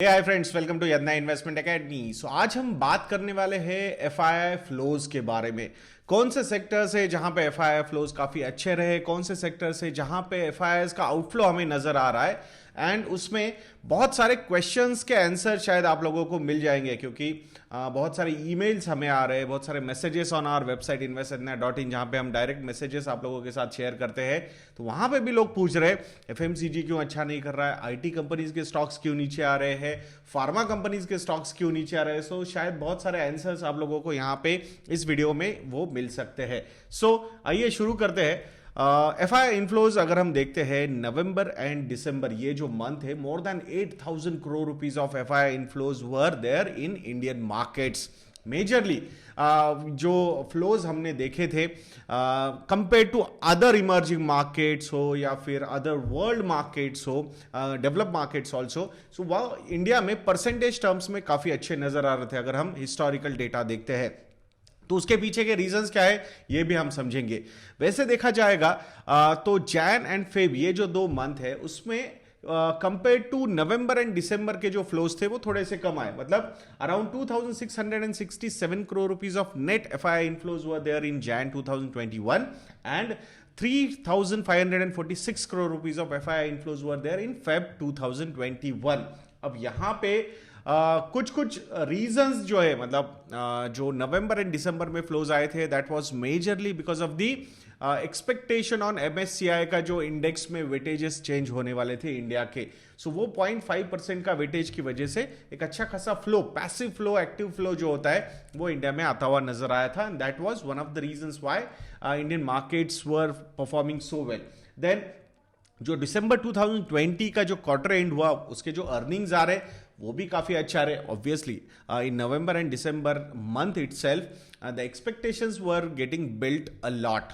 Hi friends, welcome to Yadnya investment academy. So आज हम बात करने वाले हैं एफआईआई फ्लोज के बारे में। कौन से सेक्टर्स है जहां पे एफआईआई फ्लोज काफी अच्छे रहे, कौन से सेक्टर्स है जहां पे एफआईआई का आउटफ्लो हमें नजर आ रहा है, एंड उसमें बहुत सारे क्वेश्चंस के आंसर शायद आप लोगों को मिल जाएंगे, क्योंकि बहुत सारे ईमेल्स हमें आ रहे हैं, बहुत सारे messages on our website investedna.in, जहां पे हम डायरेक्ट मैसेजेस आप लोगों के साथ शेयर करते हैं। तो वहां पे भी लोग पूछ रहे हैं एफएमसीजी क्यों अच्छा नहीं कर रहा है, आईटी कंपनीज के स्टॉक्स क्यों नीचे आ रहे हैं, फार्मा कंपनीज के स्टॉक्स क्यों नीचे आ रहे हैं। सो शायद बहुत सारे आंसर्स आप लोगों को यहाँ पे इस वीडियो में वो मिल सकते हैं। सो आइए शुरू करते हैं। एफआईआई इनफ्लोज अगर हम देखते हैं नवंबर एंड दिसंबर, ये जो मंथ है, more than 8,000 crore rupees of FII inflows were there in Indian markets. Majorly जो फ्लोज हमने देखे थे compare to other emerging markets हो या फिर अदर वर्ल्ड मार्केट्स हो, डेवलप मार्केट्स ऑल्सो, सो वह इंडिया में परसेंटेज टर्म्स में काफी अच्छे नजर आ रहे थे अगर हम हिस्टोरिकल डेटा देखते हैं। तो उसके पीछे के रीजंस क्या है ये भी हम समझेंगे। वैसे देखा जाएगा तो जैन एंड फेब, ये जो दो मंथ है, उसमें कंपेयर टू नवंबर एंड दिसंबर के जो फ्लोज थे वो थोड़े से कम आए। मतलब around 2667 crore rupees of net FII inflows were there in Jan 2021 and 3546 crore rupees of FII inflows were there in Feb 2021। अब यहां पे कुछ रीजंस जो है, मतलब जो नवंबर एंड दिसंबर में फ्लोज आए थे, that was majorly because of the expectation on MSCI का जो इंडेक्स में वेटेजेस चेंज होने वाले थे इंडिया के। सो वो 0.5% का वेटेज की वजह से एक अच्छा खासा flow, passive flow, active flow जो होता है वो इंडिया में आता हुआ नजर आया था, and that was one of the reasons why Indian markets were performing so well. Then जो दिसंबर 2020 का जो क्वार्टर एंड हुआ, उसके जो अर्निंग्स आ रहे वो भी काफी अच्छा रहे। Obviously in November and December month itself the expectations were getting built a lot.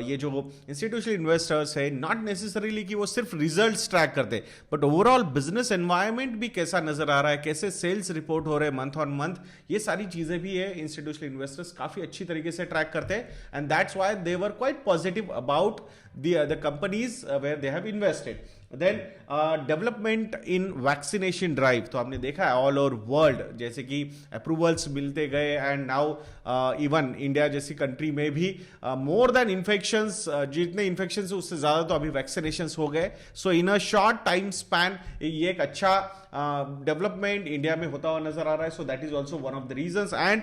ये जो इंस्टीट्यूशनल इन्वेस्टर्स है, नॉट नेसेसरीली कि वो सिर्फ रिजल्ट्स ट्रैक करते, बट ओवरऑल बिजनेस एनवायरनमेंट भी कैसा नजर आ रहा है, कैसे सेल्स रिपोर्ट हो रहे हैं मंथ ऑन मंथ, ये सारी चीजें भी है इंस्टीट्यूशनल इन्वेस्टर्स काफी अच्छी तरीके से ट्रैक करते हैं, and that's why they were quite positive about the companies where they have invested. Then development in vaccination drive, तो आपने देखा है ऑल ओवर वर्ल्ड जैसे कि अप्रूवल्स मिलते गए, एंड नाउ इवन इंडिया जैसी कंट्री में भी मोर देन इन्फेक्शंस, जितने इन्फेक्शंस उससे ज्यादा तो अभी वैक्सीनेशंस हो गए। सो इन अ शॉर्ट टाइम स्पैन ये एक अच्छा डेवलपमेंट इंडिया में होता हुआ नजर आ रहा है। So that is also one of the reasons, and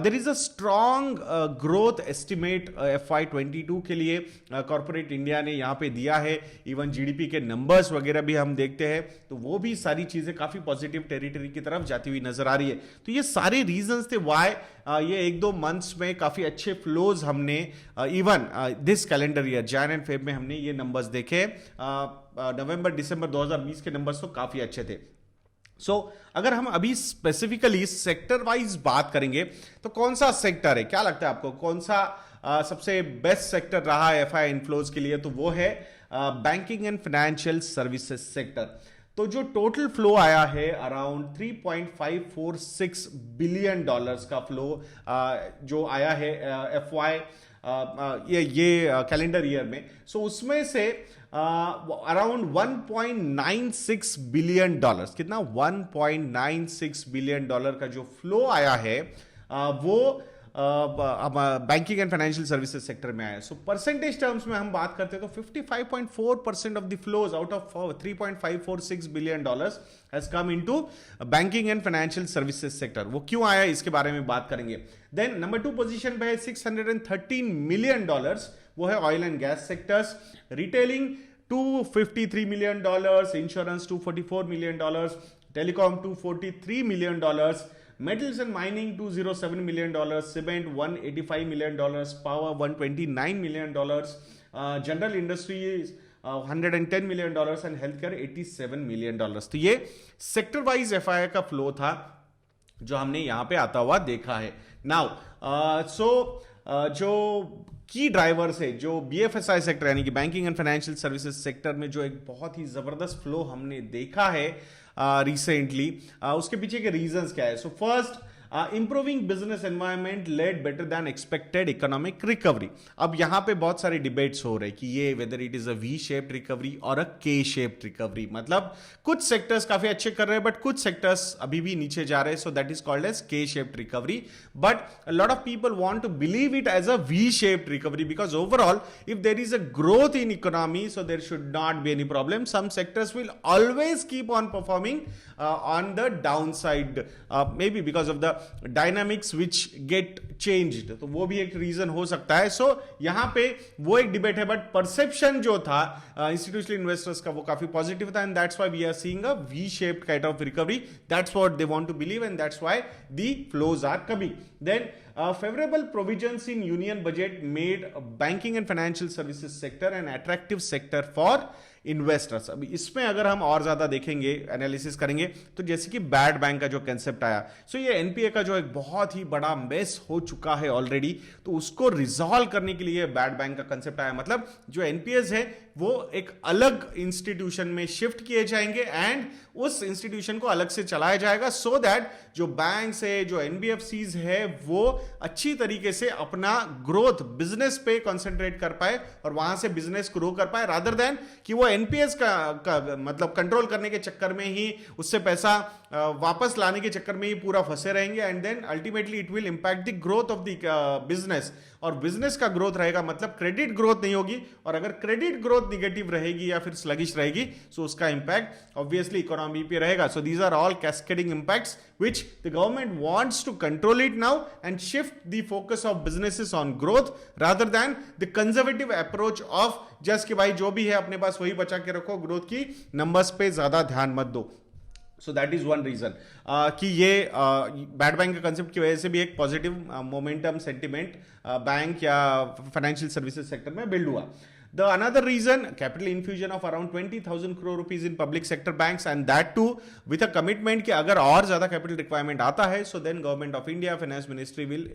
there is a strong growth estimate FY22 के लिए कॉर्पोरेट इंडिया ने यहाँ पे दिया है। इवन जीडीपी के नंबर्स वगैरह भी हम देखते हैं, तो वो भी सारी चीजें काफी पॉजिटिव टेरिटरी की तरफ जाती हुई नजर आ रही है। तो ये सारे रीजंस थे व्हाई ये एक दो मंथ्स में काफी अच्छे फ्लोज हमने even this calendar year Jain and Feb में हमने ये नंबर्स देखे। नवंबर दिसंबर 2020 के नंबर्स तो काफी अच्छे थे। अगर हम अभी स्पेसिफिकली सेक्टर वाइज बात करेंगे तो कौन सा सेक्टर है, क्या लगता है आपको, कौन सा सबसे बेस्ट सेक्टर रहा है एफआईआई इनफ्लोज के लिए? तो वो है banking and financial services sector. तो जो टोटल फ्लो आया है अराउंड 3.546 बिलियन डॉलर्स का फ्लो जो आया है एफवाई ये कैलेंडर ईयर में। सो उसमें से अराउंड 1.96 बिलियन डॉलर्स, कितना, 1.96 बिलियन डॉलर का जो फ्लो आया है वो banking and financial services sector में आया। सो परसेंटेज टर्म्स में हम बात करते हैं तो 55.4% of the flows out of 3.546 billion dollars has come into banking and financial services sector. वो क्यों आया इसके बारे में बात करेंगे। देन नंबर 2 पोजीशन पे है 613 मिलियन डॉलर्स, वो है oil and gas sectors. Retailing 253 million dollars, insurance 244 million dollars, telecom 243 million dollars, metals and mining 207 million dollars, cement 185 million dollars, power 129 million dollars, general industries 110 million dollars and healthcare 87 million dollars। तो ये sector wise FII का flow था जो हमने यहां पे आता हुआ देखा है। नाउ जो की ड्राइवर्स है, जो बीएफएसआई सेक्टर यानी कि banking and financial services sector में जो एक बहुत ही जबरदस्त फ्लो हमने देखा है रिसेंटली, उसके पीछे के रीजंस क्या है? So first improving business environment led better than expected economic recovery. अब यहां पे बहुत सारे डिबेट्स हो रहे कि ये whether it is a V shaped recovery और अ के शेप्ड रिकवरी, मतलब कुछ सेक्टर्स काफी अच्छे कर रहे हैं बट कुछ सेक्टर्स अभी भी नीचे जा रहे हैं, so that is called as K shaped recovery. But a lot of people want to believe it as a V-shaped recovery because overall if there is a growth in economy, so there should not be any problem. Some sectors will always keep on performing on the downside, maybe because of the dynamics which get changed, तो वो भी एक reason हो सकता है। सो यहाँ पे वो एक डिबेट है, बट परसेप्शन जो था इंस्टीट्यूशनल इन्वेस्टर्स का वो काफी पॉजिटिव था, and that's why we are seeing a V shaped kind of recovery. That's what they want to believe and that's why the flows are coming. Then favorable provisions in union budget made banking and financial services sector an attractive sector for investors. अभी इसमें अगर हम और ज्यादा देखेंगे, analysis करेंगे, तो जैसे कि बैड बैंक का जो कंसेप्ट आया, सो ये एनपीए का जो एक बहुत ही बड़ा मेस हो चुका है ऑलरेडी, तो उसको रिजॉल्व करने के लिए बैड बैंक का कंसेप्ट आया। मतलब जो एनपीएस है वो एक अलग इंस्टीट्यूशन में शिफ्ट किए जाएंगे एंड उस इंस्टीट्यूशन को अलग से चलाया जाएगा, सो दैट जो बैंक्स है, जो एनबीएफसीज है, वो अच्छी तरीके से अपना ग्रोथ बिजनेस पे कंसंट्रेट कर पाए और वहां से बिजनेस ग्रो कर पाए, रादर देन कि वो एनपीएस का मतलब कंट्रोल करने के चक्कर में ही, उससे पैसा वापस लाने के चक्कर में ही पूरा फंसे रहेंगे, and then ultimately it will impact the growth of the business. और बिजनेस का ग्रोथ रहेगा मतलब क्रेडिट ग्रोथ नहीं होगी, और अगर क्रेडिट ग्रोथ निगेटिव रहेगी या फिर स्लगिश रहेगी, सो उसका इंपैक्ट ऑब्वियसली इकोनॉमी पे रहेगा। So these are all cascading impacts which the government wants to control it now and shift the focus of businesses on growth rather than the conservative approach of just कि भाई जो भी है अपने पास वही बचा के रखो, ग्रोथ की नंबर्स पे ज्यादा ध्यान मत दो। So that is one reason कि ये बैड बैंक के कंसेप्ट की वजह से भी एक पॉजिटिव मोमेंटम सेंटिमेंट बैंक या फाइनेंशियल सर्विसेज सेक्टर में बिल्ड हुआ। The another reason, capital infusion of around 20,000 crore rupees in public sector banks, and that too with a commitment कि अगर और ज्यादा capital requirement आता है, so then government of India finance ministry will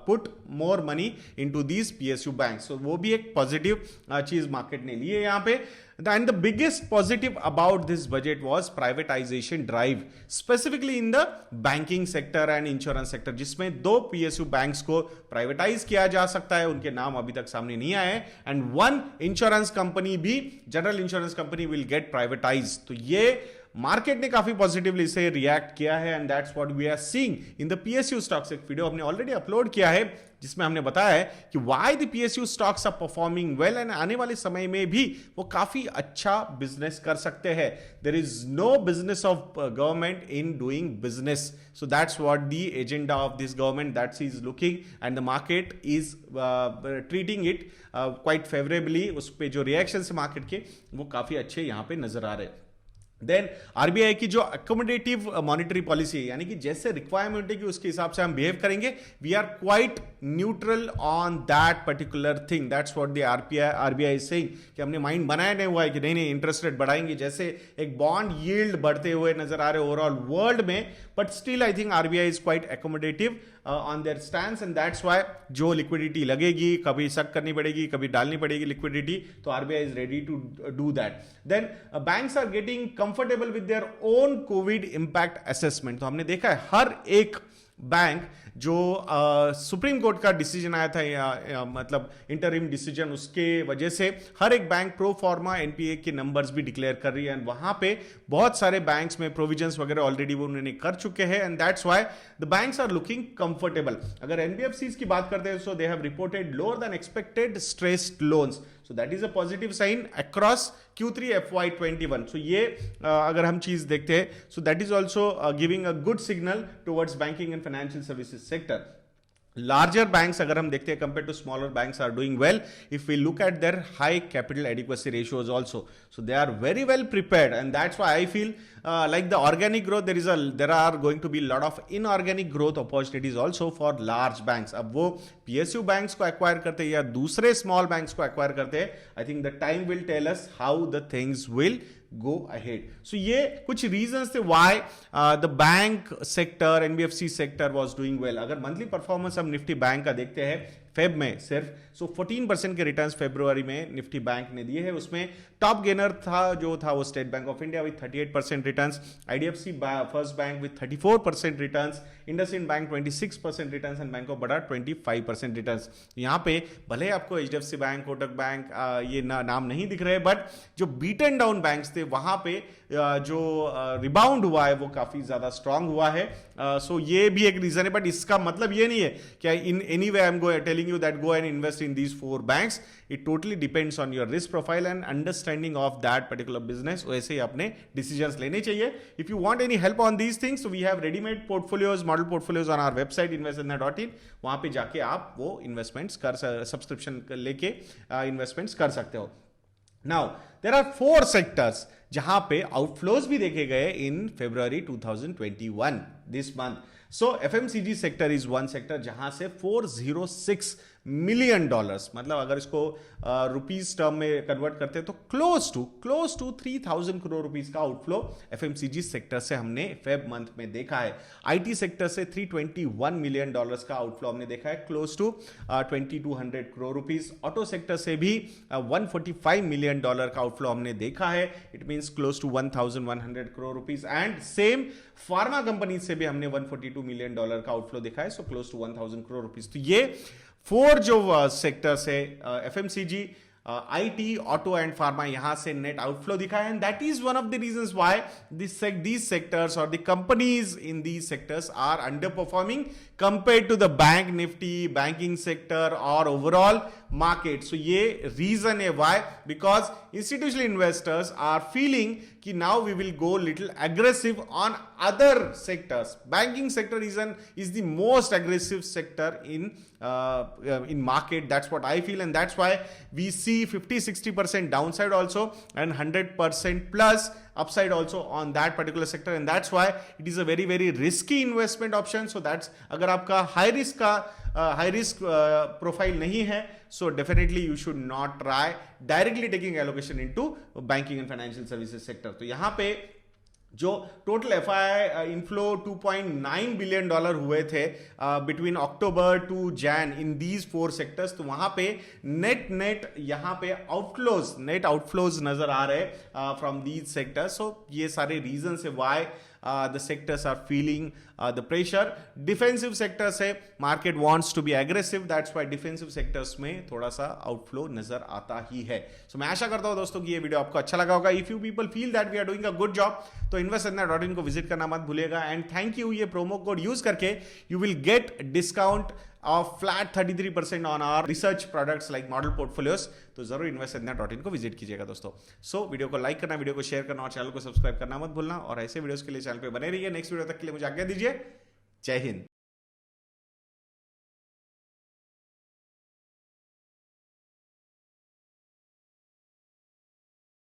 put more money into these PSU banks. So वो भी एक positive चीज market ने ली है यहाँ पे। And the biggest positive about this budget was privatization drive, specifically in the banking sector and insurance sector, जिसमें 2 PSU banks को प्राइवेटाइज किया जा सकता है, उनके नाम अभी तक सामने नहीं आए हैं, एंड 1 इंश्योरेंस कंपनी भी, general insurance company will get privatise. तो ये मार्केट ने काफी पॉजिटिवली से रिएक्ट किया है, and that's what we are seeing in the PSU stocks. एक वीडियो हमने ऑलरेडी अपलोड किया है जिसमें हमने बताया है कि why the PSU stocks are performing well, and आने वाले समय में भी वो काफी अच्छा बिजनेस कर सकते हैं। There is no business of government in doing business, so that's what the agenda of this government, that's is looking, and the market is treating it quite favourably. उस पर जो रिएक्शन है मार्केट के वो काफी अच्छे यहां पे नजर आ रहे हैं। देन आरबीआई की जो अकोमोडेटिव मॉनेटरी पॉलिसी है, यानी कि जैसे रिक्वायरमेंट है कि उसके हिसाब से हम बिहेव करेंगे, we are quite neutral on that particular thing. That's what the RBI is saying कि हमने माइंड बनाया नहीं हुआ है कि नहीं नहीं इंटरेस्ट रेट बढ़ाएंगे, जैसे एक बॉन्ड यील्ड बढ़ते हुए नजर आ रहे ओवरऑल वर्ल्ड में, but still I think RBI is quite accommodative on their stance, and that's why जो लिक्विडिटी लगेगी, कभी सक करनी पड़ेगी, कभी डालनी पड़ेगी लिक्विडिटी, तो RBI is ready to do that. Then banks are getting comfortable with their own COVID impact assessment. तो हमने देखा है हर एक बैंक जो सुप्रीम कोर्ट का डिसीजन आया था या मतलब इंटरिम डिसीजन, उसके वजह से हर एक बैंक प्रो फॉर्मा एनपीए के नंबर्स भी डिक्लेयर कर रही है, एंड वहां पे बहुत सारे बैंक्स में प्रोविजंस वगैरह ऑलरेडी वो उन्होंने कर चुके हैं, and that's why the banks are looking comfortable. अगर एनबीएफसीज की बात करते हैं, so they have reported lower than expected stressed loans, so that is a positive sign across Q3 FY21. so ये अगर हम चीज देखते हैं, so that is also giving a good signal towards banking and financial services sector. Larger banks अगर हम देखते हैं compared to smaller banks are doing well if we look at their high capital adequacy ratios also, so they are very well prepared, and that's why I feel like the organic growth, there are going to be a lot of inorganic growth opportunities also for large banks. अब वो PSU banks को acquire करते हैं या दूसरे small banks को acquire करते हैं, I think the time will tell us how the things will go ahead. So ये कुछ reasons थे why the bank sector, NBFC sector was doing well. अगर monthly performance हम निफ्टी बैंक का देखते हैं फेब में सिर्फ। सो 14% के रिटर्न्स फरवरी में निफ्टी बैंक ने दिए हैं। उसमें टॉप गेनर जो था वो state bank of India with 38% returns, IDFC first bank with 34% returns, IndusInd bank 26% returns and bank of Baroda 25% returns. यहाँ पे भले आपको एचडीएफसी बैंक, कोटक बैंक ये नाम नहीं दिख रहे, बट जो बीटन डाउन बैंक्स थे वहां पे जो रिबाउंड हुआ है वो काफी ज्यादा स्ट्रांग हुआ है। सो ये भी एक रीजन है, बट इसका मतलब ये नहीं है कि in any way I am telling you that go and invest in these 4 banks. It totally depends on your risk profile and understanding of that particular business. वैसे ही अपने डिसीजंस लेने चाहिए। If you want any help on these things, we have readymade portfolios, model portfolios on our website investindia.in। वहां पे जाके आप वो इन्वेस्टमेंट्स सब्सक्रिप्शन लेके इन्वेस्टमेंट्स कर सकते हो। नाउ देयर आर 4 सेक्टर्स जहां पे आउटफ्लोज भी देखे गए इन February 2021 this month. So FMCG sector is one sector जहां से $406 मिलियन, मतलब अगर इसको रुपीस टर्म में कन्वर्ट करते हैं तो क्लोज टू 3000 करोड़ रुपीस का आउटफ्लो एफएमसीजी सेक्टर से हमने फेब मंथ में देखा है। आईटी सेक्टर से $321 मिलियन का आउटफ्लो हमने देखा है, close to 2200 crore rupees. Auto sector से भी $145 मिलियन का आउटफ्लो हमने देखा है, it means close to 1100 crore rupees. And same pharma company से भी हमने $142 मिलियन का आउटफ्लो देखा है, so close to 1000 crore rupees. तो ये 4 जो सेक्टर्स है, FMCG, IT, auto and pharma, यहां से नेट आउटफ्लो दिखा है। And that is one of the reasons why these sectors or the companies in these sectors are underperforming compared to the bank nifty, banking sector or overall market. So ये reason है why, because institutional investors are feeling कि now we will go little aggressive on other sectors. Banking sector is the most aggressive sector in market. That's what I feel, and that's why we see 50-60% downside also and 100% plus upside also on that particular sector, and that's why it is a very very risky investment option. So that's अगर आपका high risk profile नहीं है, so definitely you should not try directly taking allocation into banking and financial services sector. तो यहाँ पे जो total FI inflow $2.9 billion हुए थे between October to Jan in these 4 sectors, तो वहां पे नेट यहाँ पे नेट आउटफ्लोज नजर आ रहे फ्रॉम दीज सेक्टर्स। सो ये सारे रीजन है why the sectors are feeling the pressure. Defensive sectors है, market wants to be aggressive, that's why defensive sectors में थोड़ा सा outflow नजर आता ही है। So मैं आशा करता हूँ दोस्तों कि ये वीडियो आपको अच्छा लगा होगा। If you people feel that we are doing a good job, तो investindia.in को विजिट करना मत भूलिएगा। एंड थैंक यू, ये प्रोमो कोड यूज करके you will get discount of flat 33% on our research products like model portfolios। तो जरूर investindia.in को विजिट कीजिएगा दोस्तों। सो वीडियो को लाइक करना, वीडियो को शेयर करना और चैनल को सब्सक्राइब करना मत भूलना। और ऐसे वीडियोस के लिए चैनल पे बने रहिए। नेक्स्ट वीडियो तक के लिए मुझे आज्ञा दीजिए। जय हिंद।